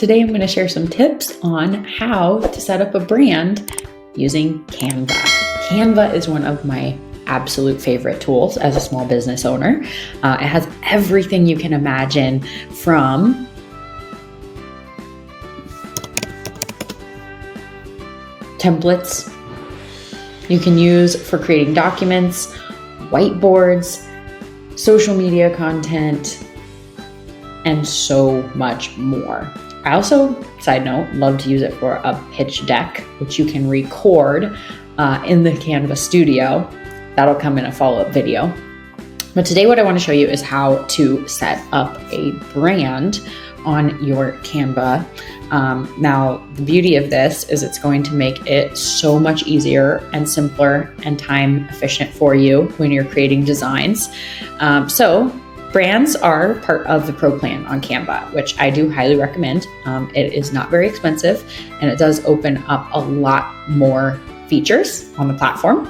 today I'm going to share some tips on how to set up a brand using Canva. Canva is one of my absolute favorite tools as a small business owner. It has everything you can imagine, from templates you can use for creating documents, whiteboards, social media content, and so much more. I also, side note, love to use it for a pitch deck, which you can record in the Canva studio. That'll come in a follow-up video. But today what I want to show you is how to set up a brand on your Canva. Now, the beauty of this is it's going to make it so much easier and simpler and time efficient for you when you're creating designs. So brands are part of the Pro plan on Canva, which I do highly recommend. It is not very expensive, and it does open up a lot more features on the platform.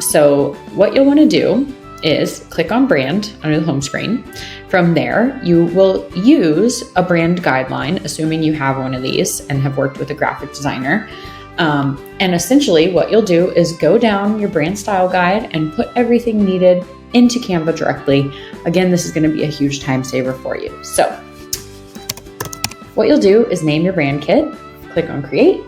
So what you'll want to do is click on brand under the home screen. From there, you will use a brand guideline, assuming you have one of these and have worked with a graphic designer. And essentially what you'll do is go down your brand style guide and put everything needed into Canva directly. Again, this is going to be a huge time saver for you. So what you'll do is name your brand kit, click on create.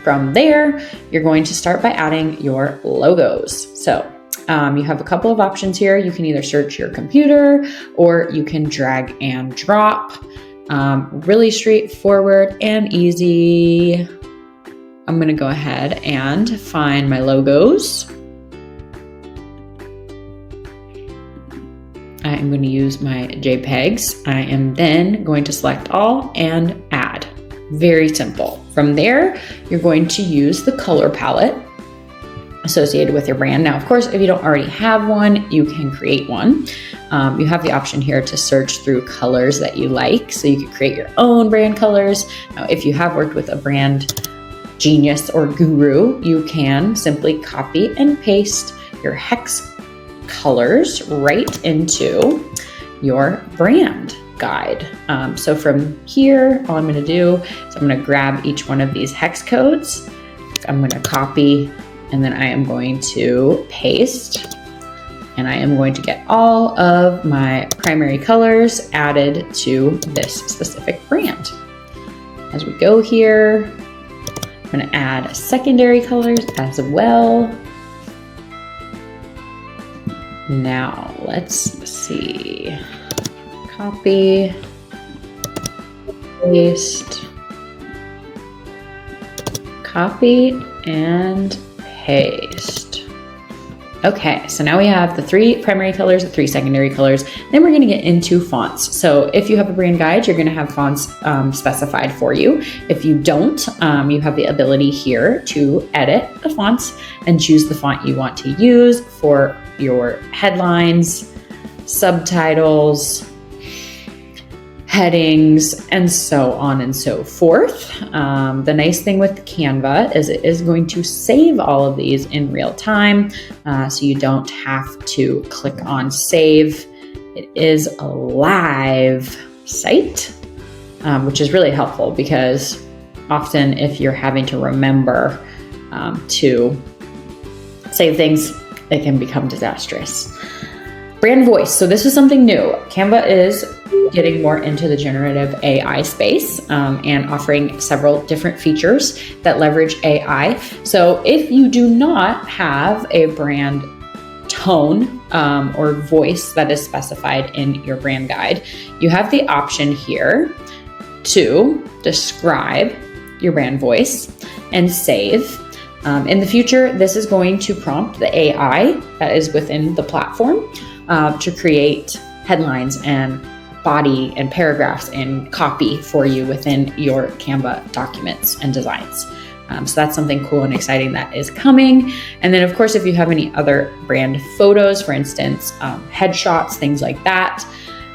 From there, you're going to start by adding your logos. So you have a couple of options here. You can either search your computer or you can drag and drop. Really straightforward and easy. I'm going to go ahead and find my logos. I am going to use my JPEGs. I am then going to select all and add. Very simple. From there, you're going to use the color palette associated with your brand. Now, of course, if you don't already have one, you can create one. You have the option here to search through colors that you like, so you can create your own brand colors. Now, if you have worked with a brand genius or guru, you can simply copy and paste your hex colors right into your brand guide. So from here, all I'm going to do is I'm going to grab each one of these hex codes. I'm going to copy, and then I am going to paste, and I am going to get all of my primary colors added to this specific brand. As we go here, I'm going to add secondary colors as well. Now let's see. Copy, paste, copy, and paste. Okay, so now we have the 3 primary colors, the 3 secondary colors. Then we're going to get into fonts. So if you have a brand guide, you're going to have fonts specified for you. If you don't, you have the ability here to edit the fonts and choose the font you want to use for your headlines, subtitles, headings, and so on and so forth. The nice thing with Canva is it is going to save all of these in real time, so you don't have to click on save. It is a live site, which is really helpful because often if you're having to remember to save things, it can become disastrous. Brand voice. So this is something new. Canva is getting more into the generative AI space and offering several different features that leverage AI. So if you do not have a brand tone or voice that is specified in your brand guide, you have the option here to describe your brand voice and save. In the future, this is going to prompt the AI that is within the platform to create headlines and body and paragraphs and copy for you within your Canva documents and designs. So that's something cool and exciting that is coming. And then of course, if you have any other brand photos, for instance, headshots, things like that,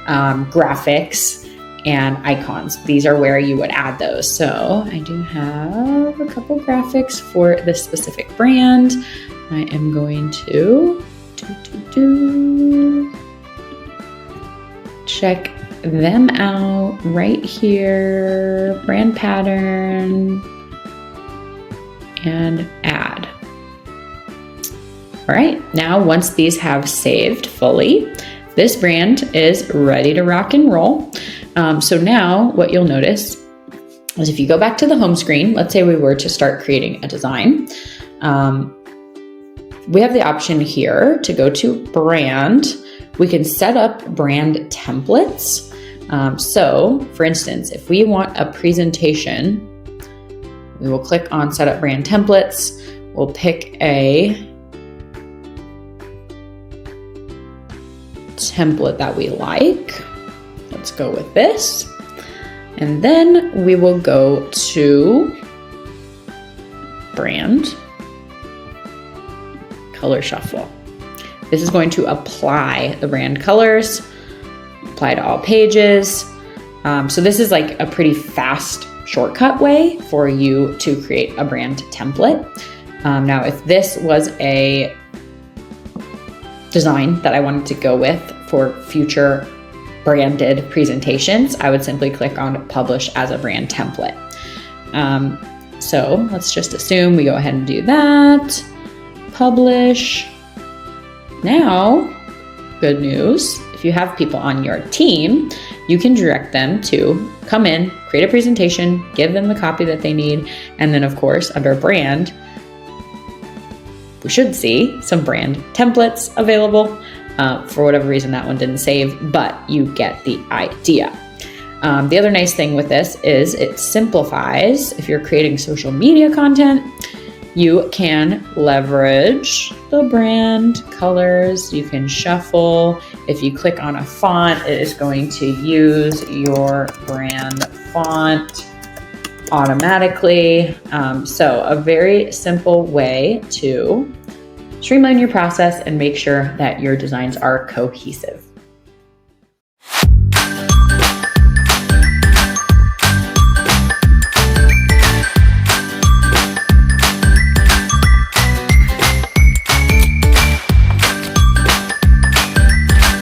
graphics and icons, these are where you would add those. So I do have a couple graphics for this specific brand. I am going to check them out right here. brand pattern and add. All right, now once these have saved fully, this brand is ready to rock and roll. So now what you'll notice is if you go back to the home screen, let's say we were to start creating a design, we have the option here to go to brand. We can set up brand templates. So for instance, if we want a presentation, we will click on set up brand templates. We'll pick a template that we like. Let's go with this. And then we will go to brand, color shuffle. This is going to apply the brand colors, apply to all pages. So this is like a pretty fast shortcut way for you to create a brand template. Now, if this was a design that I wanted to go with for future branded presentations, I would simply click on publish as a brand template. So let's just assume we go ahead and do that. Publish. Now, good news, if you have people on your team, you can direct them to come in, create a presentation, give them the copy that they need, and then of course, under brand, we should see some brand templates available. For whatever reason, that one didn't save, but you get the idea. The other nice thing with this is it simplifies. If you're creating social media content, you can leverage the brand colors. You can shuffle. If you click on a font, it is going to use your brand font automatically. So a very simple way to streamline your process and make sure that your designs are cohesive.